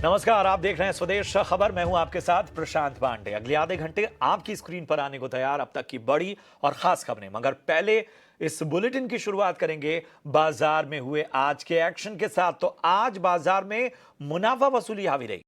नमस्कार, आप देख रहे हैं स्वदेश खबर। मैं हूं आपके साथ प्रशांत पांडे। अगले आधे घंटे आपकी स्क्रीन पर आने को तैयार अब तक की बड़ी और खास खबरें, मगर पहले इस बुलेटिन की शुरुआत करेंगे बाजार में हुए आज के एक्शन के साथ। तो आज बाजार में मुनाफा वसूली हावी रही।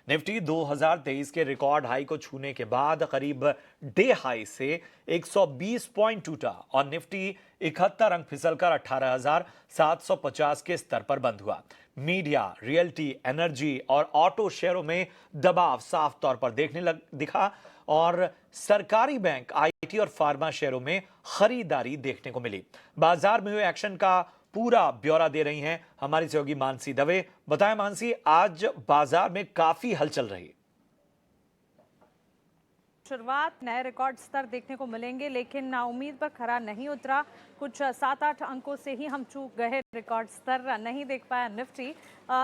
निफ्टी 2023 के रिकॉर्ड हाई को छूने के बाद करीब डे हाई से 120 पॉइंट टूटा और निफ्टी 71 अंक फिसलकर 18,750 के स्तर पर बंद हुआ। मीडिया, रियल्टी, एनर्जी और ऑटो शेयरों में दबाव साफ तौर पर दिखा और सरकारी बैंक, आईटी और फार्मा शेयरों में खरीदारी देखने को मिली। बाजार में हुए एक्शन का पूरा ब्यौरा दे रही हैं हमारी सहयोगी मानसी दवे। बताएं मानसी, आज बाजार में काफी हलचल रही। शुरुआत नए रिकॉर्ड स्तर देखने को मिलेंगे, लेकिन उम्मीद पर खरा नहीं उतरा। कुछ 7-8 अंकों से ही हम चूक गए, रिकॉर्ड स्तर नहीं देख पाया निफ्टी।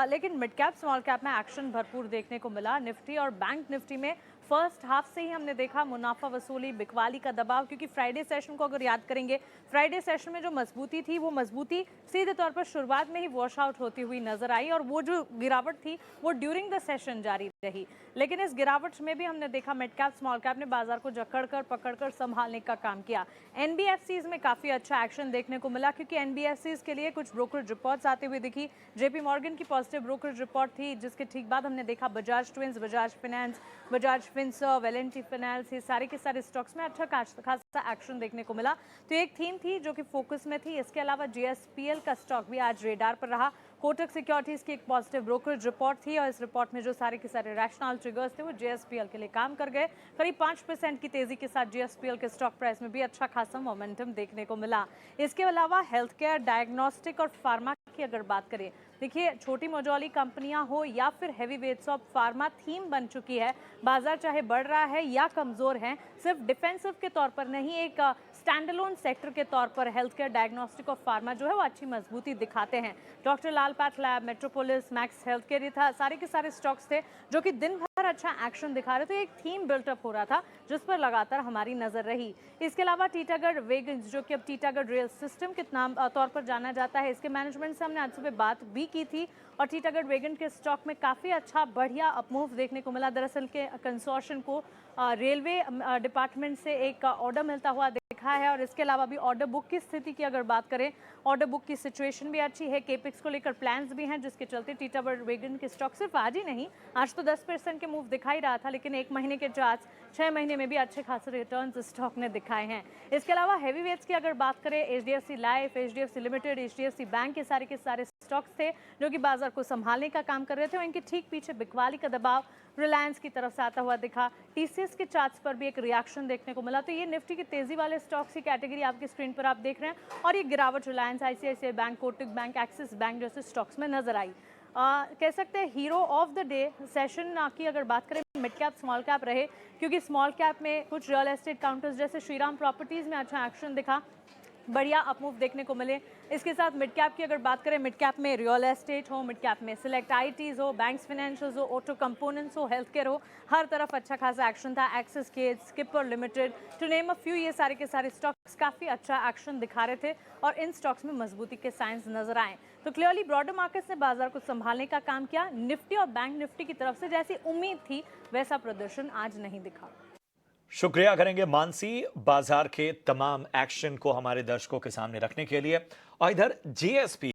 लेकिन मिड कैप स्मॉल कैप में एक्शन भरपूर देखने को मिला। निफ्टी और बैंक निफ्टी में फर्स्ट हाफ से ही हमने देखा मुनाफा वसूली, बिकवाली का दबाव, क्योंकि फ्राइडे सेशन को अगर याद करेंगे, फ्राइडे सेशन में जो मजबूती थी वो मजबूती सीधे तौर पर शुरुआत में ही वॉश आउट होती हुई नजर आई और वो जो गिरावट थी वो ड्यूरिंग द सेशन जारी रही। लेकिन इस गिरावट में भी हमने देखा मिड कैप स्मॉल कैप ने बाजार को जकड़कर पकड़कर संभालने का काम किया। एनबीएफसीज में काफी अच्छा एक्शन देखने को मिला, क्योंकि एनबीएफसीज के लिए कुछ ब्रोकरेज रिपोर्ट्स आते हुए दिखी। जेपी मॉर्गन की पॉजिटिव ब्रोकरेज रिपोर्ट थी, जिसके ठीक बाद हमने देखा Bajaj twins, Bajaj finance, Bajaj Finserv, L&T finance, ये सारे के सारे स्टॉक्स में अच्छा खासा एक्शन देखने को मिला। तो एक थीम थी जो कि फोकस में थी। इसके अलावा जीएसपीएल का स्टॉक भी आज रेडार पर रहा। कोटक सिक्योरिटीज की एक पॉजिटिव ब्रोकरेज रिपोर्ट थी और इस रिपोर्ट में जो सारे के सारे रैशनल ट्रिगर्स थे वो जीएसपीएल के लिए काम कर गए। करीब 5% की तेजी के साथ जीएसपीएल के स्टॉक प्राइस में भी अच्छा खासा मोमेंटम देखने को मिला। इसके अलावा हेल्थ केयर, डायग्नोस्टिक और फार्मा की अगर बात करें, देखिए छोटी मझौली कंपनियां हो या फिर heavy weights of pharma theme बन चुकी है। बाजार चाहे बढ़ रहा है या कमजोर है, सिर्फ डिफेंसिव के तौर पर नहीं, एक स्टैंडअलोन सेक्टर के तौर पर हेल्थ केयर, डायग्नोस्टिक और फार्मा जो है वो अच्छी मजबूती दिखाते हैं। Doctor Lal path lab, Metropolis, Max health care, था सारे के सारे स्टॉक्स थे जो कि दिन भर अच्छा एक्शन दिखा रहे थे। एक थीम बिल्टअप हो रहा था जिस पर लगातार हमारी नजर रही। इसके अलावा टीटागढ़ वेगन्स, जो कि अब टीटागढ़ रेल सिस्टम के नाम तौर पर जाना जाता है, इसके मैनेजमेंट से हमने आज सुबह बात भी की थी और टीटागढ़ वेगन के स्टॉक में काफ़ी अच्छा बढ़िया अपमूव देखने को मिला। दरअसल के कंसोर्शियम को रेलवे डिपार्टमेंट से एक ऑर्डर मिलता हुआ देखा है और इसके अलावा भी ऑर्डर बुक की स्थिति की अगर बात करें, ऑर्डर बुक की सिचुएशन भी अच्छी है। केपिक्स को लेकर प्लान्स भी हैं, जिसके चलते टीटागढ़ वेगन के स्टॉक सिर्फ आज ही नहीं, आज तो 10% के मूव दिखाई रहा था, लेकिन एक महीने के चार्ज 6 महीने में भी अच्छे खासे रिटर्न्स स्टॉक ने दिखाए हैं। इसके अलावा हैवी वेट्स की अगर बात करें, HDFC life, HDFC limited, HDFC bank के सारे स्टॉक्स थे जो कि बाजार को संभालने का काम कर रहे थे और इनके ठीक पीछे बिकवाली का दबाव रिलायंस की तरफ से आता हुआ दिखा। टीसीएस के चार्ट्स पर भी एक रिएक्शन देखने को मिला। तो ये निफ्टी की तेजी वाले स्टॉक्स की कैटेगरी आपकी स्क्रीन पर आप देख रहे हैं और ये गिरावट Reliance, ICICI bank, Kotak bank, axis bank जैसे स्टॉक्स में नजर आई। कह सकते हैं hero of the day session की अगर बात करें, मिड कैप स्मॉल कैप रहे, क्योंकि स्मॉल कैप में कुछ रियल एस्टेट काउंटर्स जैसे श्रीराम प्रॉपर्टीज में अच्छा एक्शन दिखा, बढ़िया अपमूव देखने को मिले। इसके साथ मिड कैप की अगर बात करें, मिड कैप में रियल एस्टेट हो, मिड कैप में सिलेक्ट आईटीज हो, बैंक्स फाइनेंशियल्स हो, ऑटो कंपोनेंट्स हो, हेल्थ केयर हो, हर तरफ अच्छा खासा एक्शन था। एक्सिस के, Skipper Limited, to name a few, ये सारे के सारे स्टॉक्स काफ़ी अच्छा एक्शन दिखा रहे थे और इन स्टॉक्स में मजबूती के साइंस नजर आए। तो क्लियरली ब्रॉडर मार्केट्स ने बाजार को संभालने का काम किया। निफ्टी और बैंक निफ्टी की तरफ से जैसी उम्मीद थी वैसा प्रदर्शन आज नहीं दिखा। शुक्रिया करेंगे मानसी, बाजार के तमाम एक्शन को हमारे दर्शकों के सामने रखने के लिए। और इधर जीएसपी